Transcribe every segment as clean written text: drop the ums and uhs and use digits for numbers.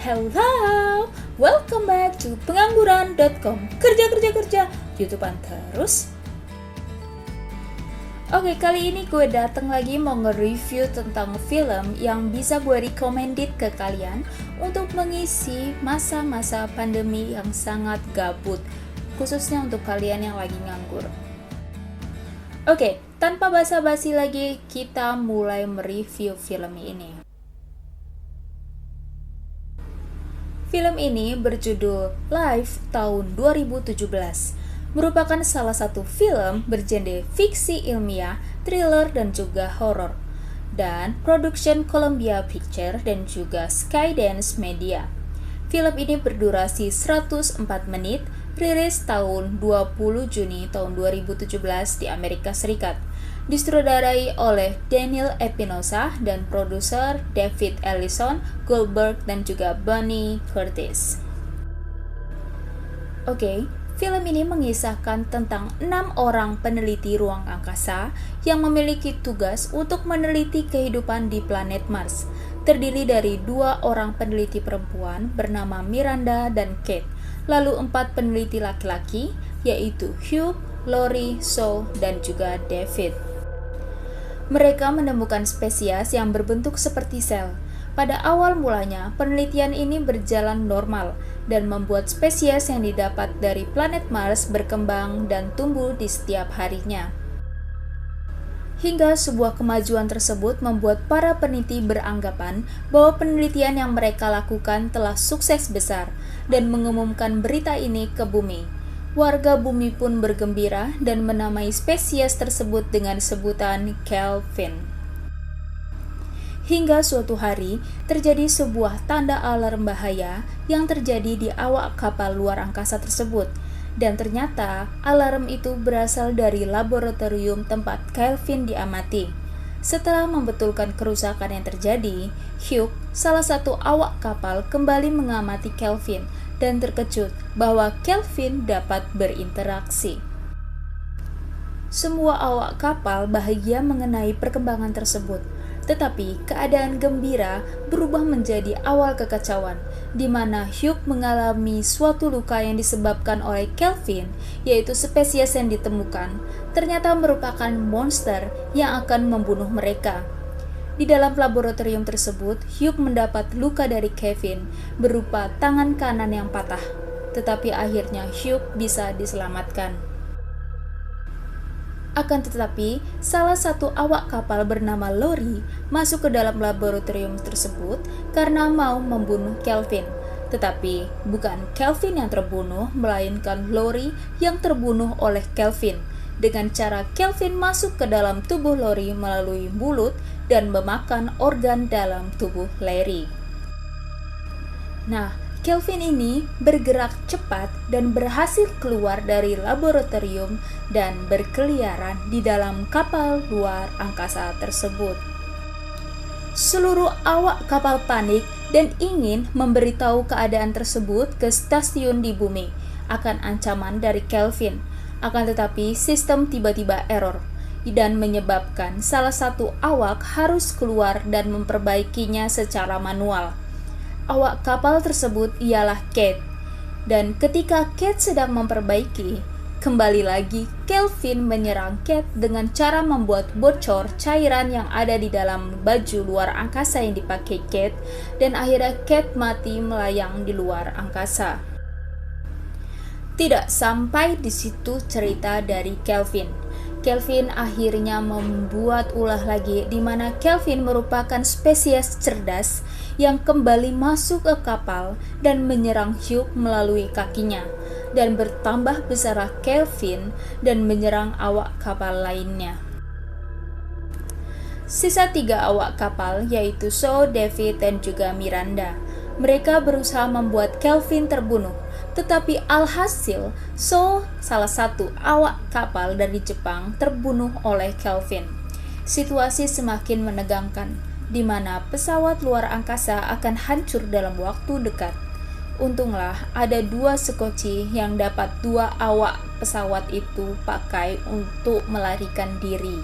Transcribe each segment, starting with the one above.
Hello, welcome back to pengangguran.com. Kerja, YouTubean terus. Oke, kali ini gue datang lagi mau nge-review tentang film yang bisa gue recommended ke kalian untuk mengisi masa-masa pandemi yang sangat gabut, khususnya untuk kalian yang lagi nganggur. Oke, tanpa basa-basi lagi, kita mulai mereview film ini. Film ini berjudul Life tahun 2017, merupakan salah satu film bergenre fiksi ilmiah, thriller, dan juga horor, dan production Columbia Pictures dan juga Skydance Media. Film ini berdurasi 104 menit, rilis tahun 20 Juni tahun 2017 di Amerika Serikat. Disutradarai oleh Daniel Espinosa dan produser David Ellison Goldberg dan juga Bonnie Curtis. Oke, film ini mengisahkan tentang 6 orang peneliti ruang angkasa yang memiliki tugas untuk meneliti kehidupan di planet Mars. Terdiri dari 2 orang peneliti perempuan bernama Miranda dan Kate, lalu 4 peneliti laki-laki yaitu Hugh, Lori, Saul, dan juga David. Mereka menemukan spesies yang berbentuk seperti sel. Pada awal mulanya, penelitian ini berjalan normal dan membuat spesies yang didapat dari planet Mars berkembang dan tumbuh di setiap harinya. Hingga sebuah kemajuan tersebut membuat para peneliti beranggapan bahwa penelitian yang mereka lakukan telah sukses besar dan mengumumkan berita ini ke bumi. Warga bumi pun bergembira dan menamai spesies tersebut dengan sebutan Kelvin. Hingga suatu hari, terjadi sebuah tanda alarm bahaya yang terjadi di awak kapal luar angkasa tersebut. Dan ternyata, alarm itu berasal dari laboratorium tempat Kelvin diamati. Setelah membetulkan kerusakan yang terjadi, Hugh, salah satu awak kapal, kembali mengamati Kelvin dan terkejut bahwa Kelvin dapat berinteraksi. Semua awak kapal bahagia mengenai perkembangan tersebut, tetapi keadaan gembira berubah menjadi awal kekacauan, di mana Hugh mengalami suatu luka yang disebabkan oleh Kelvin, yaitu spesies yang ditemukan, ternyata merupakan monster yang akan membunuh mereka. Di dalam laboratorium tersebut, Hugh mendapat luka dari Kelvin berupa tangan kanan yang patah, tetapi akhirnya Hugh bisa diselamatkan. Akan tetapi, salah satu awak kapal bernama Lori masuk ke dalam laboratorium tersebut karena mau membunuh Kelvin. Tetapi bukan Kelvin yang terbunuh, melainkan Lori yang terbunuh oleh Kelvin. Dengan cara Kelvin masuk ke dalam tubuh Lori melalui mulut dan memakan organ dalam tubuh Larry. Nah, Kelvin ini bergerak cepat dan berhasil keluar dari laboratorium dan berkeliaran di dalam kapal luar angkasa tersebut. Seluruh awak kapal panik dan ingin memberitahu keadaan tersebut ke stasiun di bumi akan ancaman dari Kelvin. Akan tetapi sistem tiba-tiba error dan menyebabkan salah satu awak harus keluar dan memperbaikinya secara manual. Awak kapal tersebut ialah Kate, dan ketika Kate sedang memperbaiki, kembali lagi Kelvin menyerang Kate dengan cara membuat bocor cairan yang ada di dalam baju luar angkasa yang dipakai Kate, dan akhirnya Kate mati melayang di luar angkasa. Tidak sampai di situ cerita dari Kelvin. Kelvin akhirnya membuat ulah lagi, di mana Kelvin merupakan spesies cerdas yang kembali masuk ke kapal dan menyerang Hugh melalui kakinya, dan bertambah besar Kelvin dan menyerang awak kapal lainnya. Sisa 3 awak kapal yaitu Saul, David, dan juga Miranda. Mereka berusaha membuat Kelvin terbunuh, tetapi alhasil Saul, salah satu awak kapal dari Jepang, terbunuh oleh Kelvin. Situasi semakin menegangkan, di mana pesawat luar angkasa akan hancur dalam waktu dekat. Untunglah ada 2 sekoci yang dapat 2 awak pesawat itu pakai untuk melarikan diri.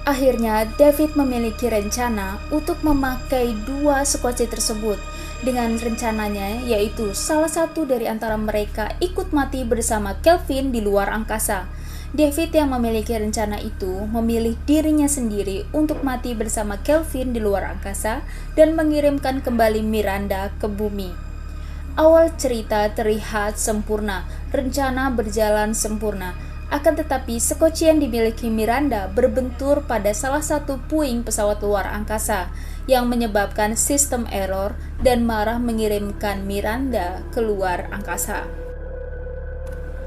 Akhirnya, David memiliki rencana untuk memakai dua sekoci tersebut. Dengan rencananya, yaitu salah satu dari antara mereka ikut mati bersama Kelvin di luar angkasa. David yang memiliki rencana itu memilih dirinya sendiri untuk mati bersama Kelvin di luar angkasa dan mengirimkan kembali Miranda ke bumi. Awal cerita terlihat sempurna, rencana berjalan sempurna. Akan tetapi, sekoci yang dimiliki Miranda berbentur pada salah satu puing pesawat luar angkasa yang menyebabkan sistem error dan marah mengirimkan Miranda ke luar angkasa.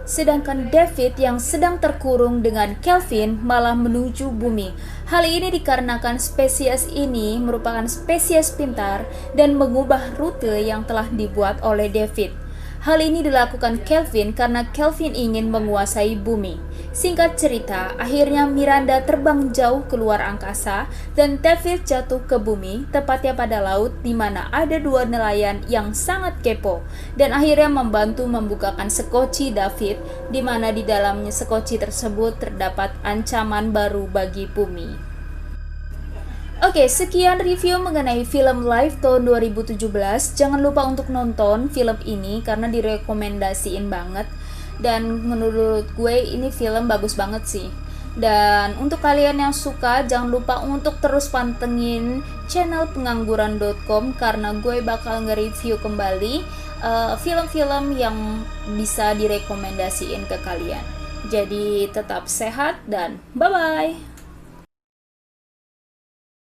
Sedangkan David yang sedang terkurung dengan Kelvin malah menuju bumi. Hal ini dikarenakan spesies ini merupakan spesies pintar dan mengubah rute yang telah dibuat oleh David. Hal ini dilakukan Kelvin karena Kelvin ingin menguasai bumi. Singkat cerita, akhirnya Miranda terbang jauh keluar angkasa dan David jatuh ke bumi, tepatnya pada laut di mana ada dua nelayan yang sangat kepo dan akhirnya membantu membukakan sekoci David, di mana di dalamnya sekoci tersebut terdapat ancaman baru bagi bumi. Oke, sekian review mengenai film Live tahun 2017. Jangan lupa untuk nonton film ini karena direkomendasiin banget. Dan menurut gue ini film bagus banget sih. Dan untuk kalian yang suka, jangan lupa untuk terus pantengin channel pengangguran.com karena gue bakal nge-review kembali film-film yang bisa direkomendasiin ke kalian. Jadi tetap sehat dan bye-bye!